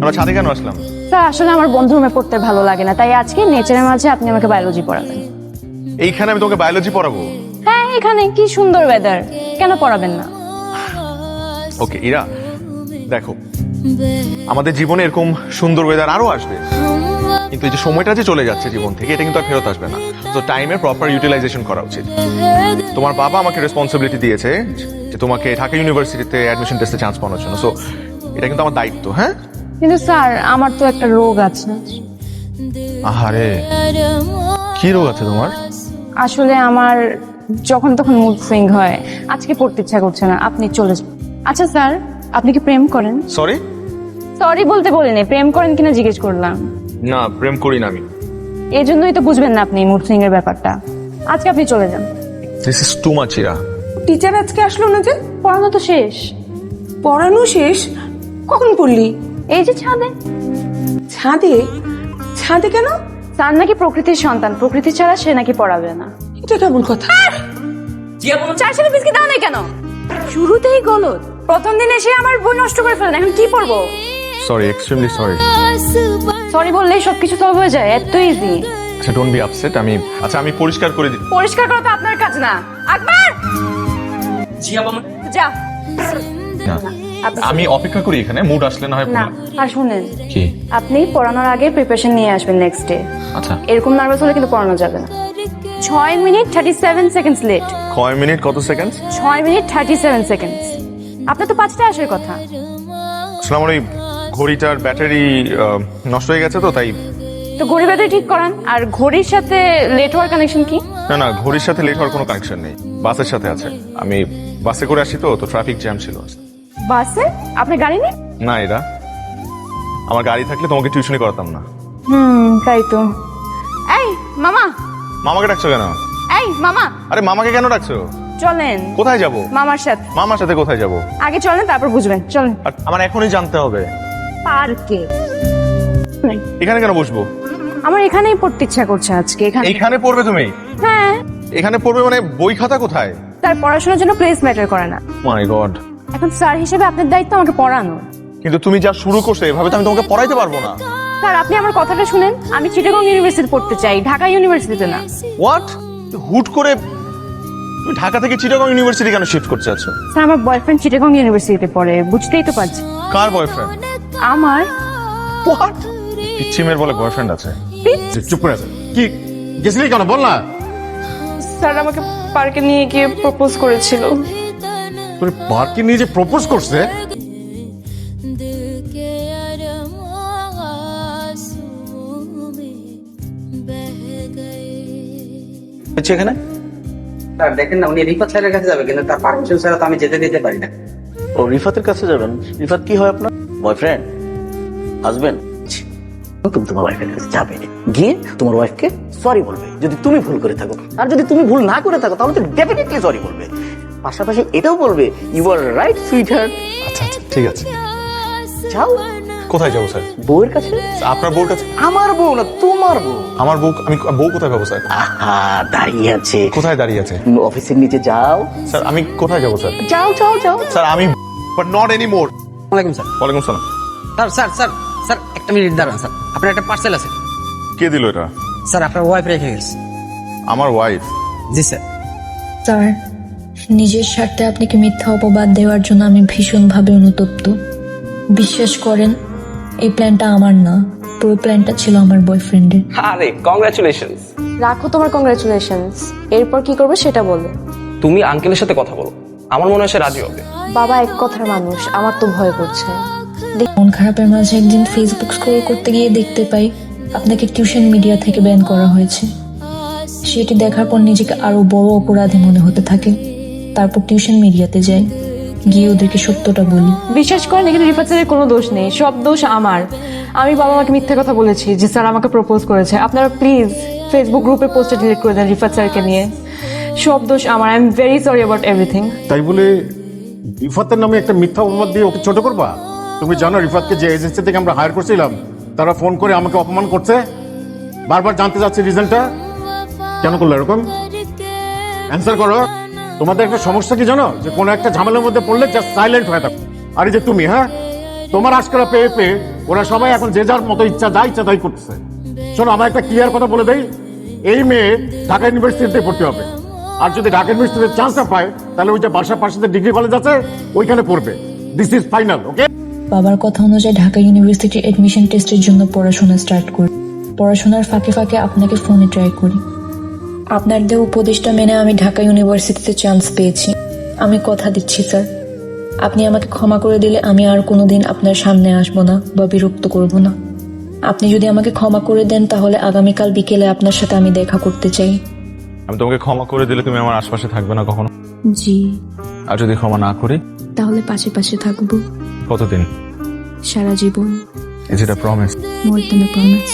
আমরা ছাদে কেন আসলাম? স্যার আসলে আমার বন্ধু রুমে পড়তে ভালো লাগে না, তাই আজকে নেচারের মাঝে আপনি আমাকে বায়োলজি পড়াবেন। এইখানে আমি তোমাকে বায়োলজি পড়াবো? হ্যাঁ, এখানে কি সুন্দর ওয়েদার, কেন পড়াবেন না? ওকে ইরা, দেখো আমাদের জীবনে এরকম সুন্দর ওয়েদার আরো আসবে, কিন্তু এই যে সময়টা যে চলে যাচ্ছে জীবন থেকে, এটা কিন্তু আর ফেরত আসবে না। তো টাইমের প্রপার ইউটিলাইজেশন করা উচিত। তোমার বাবা আমাকে রেসপন্সিবিলিটি দিয়েছে যে তোমাকে ঢাকা ইউনিভার্সিটিতে অ্যাডমিশন টেস্টে চান্স পাওয়ার জন্য। সো এটা কিন্তু আমার দায়িত্ব। হ্যাঁ, কিন্তু স্যার আমার তো একটা রোগ আছে। আহারে, কি রোগ আছে তোমার? আসলে আমার যখন তখন মুড সুইং হয়, আজকে পড়তে ইচ্ছা করছে না, আপনি চলে যান। আচ্ছা স্যার, আপনি কি প্রেম করেন? সরি? সরি বলতে বলিনি, প্রেম করেন কিনা জিজ্ঞেস করলাম। না, প্রেম করি না আমি। এই জন্যই তো বুঝবেন না আপনি মুড সুইং এর ব্যাপারটা। আজকে আপনি চলে যান। This is too much Ira. Teacher আজকে আসলো না যে? পড়ানো তো শেষ। পড়ানো শেষ? কখন পড়লি? এই যে ছাদে। ছাদে? ছাদে কেন? স্যার নাকি প্রকৃতির সন্তান, প্রকৃতি ছাড়া সে নাকি পড়াবে না। এটা কেমন কথা? চার সাথে বিস্কিট দাও না কেন? শুরুতেই গলত। প্রথম দিন এসে আমার বই নষ্ট করে ফেলেন, এখন কি পড়বো? Sorry, extremely sorry. সরি বললেই সবকিছু সলভ হয়ে যায়, এত ইজি। আচ্ছা, ডোন্ট বি আপসেট। আমি পরিষ্কার করে দিই। পরিষ্কার করা তো আপনার কাজ না। আকবর, যা। না, আমি অপেক্ষা করি এখানে, মুড আসলে না হয় না, আর শুনেন, কি? আপনি পড়ানোর আগে প্রিপারেশন নিয়ে আসবেন নেক্সট ডে। আচ্ছা, এরকম নার্ভাস হলে কিন্তু পড়ানো যাবে না। 6 মিনিট 37 সেকেন্ডস লেট। 6 মিনিট কত সেকেন্ড? 6 minute 37 seconds. আপনার তো 5টায় আসার কথা। আসলে আমার ওই ঘড়িটার ব্যাটারি নষ্ট হয়ে গেছে, তো তাই। তো ঘড়ি ব্যাটারি ঠিক করান। আর ঘড়ির সাথে লেট হওয়ার কানেকশন কি? না না, ঘড়ির সাথে লেট হওয়ার কোনো কানেকশন নেই, বাসের সাথে আছে। আমি বাসে করে আসি, তো ট্রাফিক জ্যাম ছিল। বাসে? আপনি গাড়ি নেই? না এরা, আমার গাড়ি থাকলে তোমাকে টিউশনি করাতাম না। তাই তো। এই মামা। মামাকে ডাকছো কেন? এই মামা। আরে মামাকে কেন ডাকছো? চলেন। কোথায় যাব? মামার সাথে। মামার সাথে কোথায় যাব? আগে চলেন, তারপর বুঝবেন। চলেন। আর আমার এখনই জানতে হবে। পার্কে। এখানে কেন বসবো? আমার এখানেই পড়তে ইচ্ছা করছে আজকে। এখানে পড়বে তুমি? হ্যাঁ। এখানে পড়বে মানে বই খাতা কোথায়? তার পড়াশোনার জন্য প্লেস ম্যাটার করে না। মাই গড। এখন স্যার হিসেবে আপনার দায়িত্ব আমাকে পড়ানো। কিন্তু তুমি যা শুরু করছো, এভাবে তো আমি তোমাকে পড়াইতে পারবো না। স্যার আপনি আমার কথাটা শুনেন, আমি চিটাগং ইউনিভার্সিটি পড়তে চাই, ঢাকা ইউনিভার্সিটিতে না। হোয়াট? হুট করে তুমি ঢাকা থেকে চিটাগং ইউনিভার্সিটি কেন শিফট করতে যাচ্ছ? স্যার আমার বয়ফ্রেন্ড চিটাগং ইউনিভার্সিটিতে পড়ে, বুঝতেই তো পারছি। কার বয়ফ্রেন্ড? আমার। হোয়াট? পিচ্ছিমের বলে বয়ফ্রেন্ড আছে? চুপ করে আছে কি? গেছিলি কেন বল না? স্যার আমাকে পার্কে নিয়ে গিয়ে প্রপোজ করেছিল। তোর পার্কে নিয়ে যে প্রপোজ করছে? এখানে স্যার দেখেন না, উনি রিফাত স্যারের কাছে যাবে, কিন্তু তার পারমিশন ছাড়া তো আমি যেতে দিতে পারি না। ও রিফাতের কাছে যাবেন? রিফাত কি হয় আপনার? বয়ফ্রেন্ড? হাজবেন্ড? তুমি তোমার ওয়াইফের কাছে যাবে, গিয়ে তোমার ওয়াইফকে সরি বলবে যদি তুমি ভুল করে থাকো, আর যদি তুমি ভুল না করে থাকো তাহলে তো ডেফিনেটলি সরি বলবে। পাশাপাশি এটাও বলবে you are right sweetheart. আচ্ছা আচ্ছা, ঠিক আছে। যাও। কোথায় যাবো স্যার? বউয়ের কাছে। আপনার বউর কাছে? আমার বউ না, তোমার বউ। আমার বউ? আমি বউ কোথায় পাবো স্যার? আহা, দাঁড়িয়ে আছে। কোথায় দাঁড়িয়ে আছে? অফিসের নিচে যাও। স্যার আমি কোথায় যাবো স্যার? যাও যাও যাও। স্যার আমি, বাট নট এনি মোর। ওয়ালাইকুম স্যার। ওয়ালাইকুম সালাম। স্যার স্যার স্যার স্যার একটা মিনিট দাঁড়ান স্যার, আপনার একটা পার্সেল আছে। কে দিল এটা? স্যার আপনার ওয়াইফ রেখে গেছে। আমার ওয়াইফ? জি স্যার। স্যার, নিজের স্বার্থে আপনাকে মিথ্যা অপবাদ দেওয়ার জন্য আমি ভীষণভাবে অনুতপ্ত। বিশ্বাস করেন, এই প্ল্যানটা আমার না, পুরো প্ল্যানটা ছিল আমার বয়ফ্রেন্ডের। আরে কংগ্রাচুলেশনস। রাখো তোমার কংগ্রাচুলেশনস, এরপর কি করবে সেটা বলো। তুমি আঙ্কেলের সাথে কথা বলো, আমার মনে হয় সে রাজি হবে। বাবা এক কথার মানুষ, আমার তো ভয় করছে। মন খারাপের মাঝে একদিন ফেসবুক স্ক্রল করতে গিয়ে দেখতে পাই আপনাকে টিউশন মিডিয়া থেকে ব্যান করা হয়েছে। সেটি দেখার পর নিজেকে আরো বড় অপরাধী মনে হতে থাকে। তারপর টিউশন মিডিয়াতে যাই, গিয়ে ওদেরকে সত্যটা বলি। বিশ্বাস করেন, এখানে রিফাত স্যারের কোনো দোষ নেই, সব দোষ আমার। আমি বাবা মাকে মিথ্যা কথা বলেছি যে স্যার আমাকে প্রপোজ করেছে। আপনারা প্লিজ ফেসবুক গ্রুপে পোস্টটা ডিলিট করে দেন রিফাত স্যারকে নিয়ে। সব দোষ আমার। I am very sorry about everything. তাই বলে রিফাতের নামে একটা মিথ্যা অপবাদ দিয়ে ওকে ছোট করবা? তুমি জানো রিফাতকে যে এজেন্সি থেকে আমরা হায়ার করছিলাম, তারা ফোন করে আমাকে অপমান করছে। বারবার জানতে চাচ্ছে রিজনটা। কেন করলো এরকম? অ্যান্সার করো। তোমাদের একটা সমস্যা কি জানো? যে কোনো একটা ঝামেলার মধ্যে পড়লে জাস্ট সাইলেন্ট হয়ে থাকো। আর এই যে তুমি, হ্যাঁ, তোমার আজকাল পেয়ে পেয়ে ওরা সবাই এখন যে যার মতো ইচ্ছা যা ইচ্ছা তাই করতেছে। শোনো, আমার একটা ক্লিয়ার কথা বলে দেই, এই মেয়ে ঢাকা ইউনিভার্সিটিতে পড়তে হবে, আর যদি ঢাকা ইউনিভার্সিটিতে চান্স না পায় তাহলে ওই যে বাসার পাশে ডিগ্রি কলেজ আছে ওইখানে পড়বে। দিস ইজ ফাইনাল, ওকে? বাবার কথা অনুযায়ী ঢাকা ইউনিভার্সিটির অ্যাডমিশন টেস্টের জন্য পড়াশোনা স্টার্ট করি। পড়াশোনার ফাঁকে ফাঁকে আপনাকে ফোনে ট্রাই করি। আপনার দেওয়া উপদেশটা মেনে আমি ঢাকা ইউনিভার্সিটিতে চান্স পেয়েছি। আমি কথা দিচ্ছি স্যার, আপনি আমাকে ক্ষমা করে দিলে আমি আর কোনোদিন আপনার সামনে আসবো না বা বিরক্ত করব না। আপনি যদি আমাকে ক্ষমা করে দেন তাহলে আগামীকাল বিকেলে আপনার সাথে আমি দেখা করতে চাই। আমি তোমাকে ক্ষমা করে দিলে তুমি আমার আশপাশে থাকবে না কখনো? জি। আর যদি ক্ষমা না করি? তাহলে পাশে পাশে থাকবো কতদিন? সারা জীবন। Is it a promise? More than a promise.